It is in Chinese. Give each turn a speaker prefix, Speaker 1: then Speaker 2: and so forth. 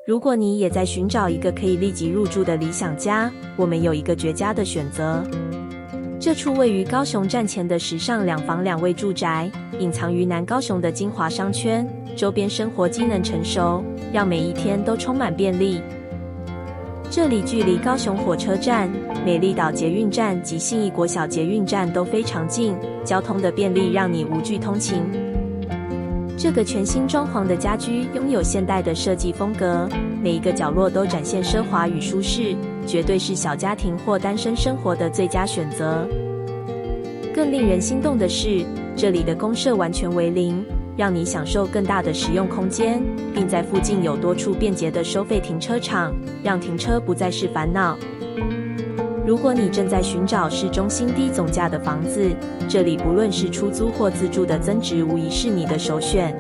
Speaker 1: 如果你也在寻找一个可以立即入住的理想家，我们有一个绝佳的选择。这处位于高雄站前的时尚两房两卫住宅，隐藏于南高雄的精华商圈，周边生活机能成熟，让每一天都充满便利。这里距离高雄火车站、美丽岛捷运站及信义国小捷运站都非常近，交通的便利让你无惧通勤。这个全新装潢的家居拥有现代的设计风格，每一个角落都展现奢华与舒适，绝对是小家庭或单身生活的最佳选择。更令人心动的是，这里的公设完全为零，让你享受更大的实用空间，并在附近有多处便捷的收费停车场，让停车不再是烦恼。如果你正在寻找市中心低总价的房子，这里不论是出租或自住的增值无疑是你的首选。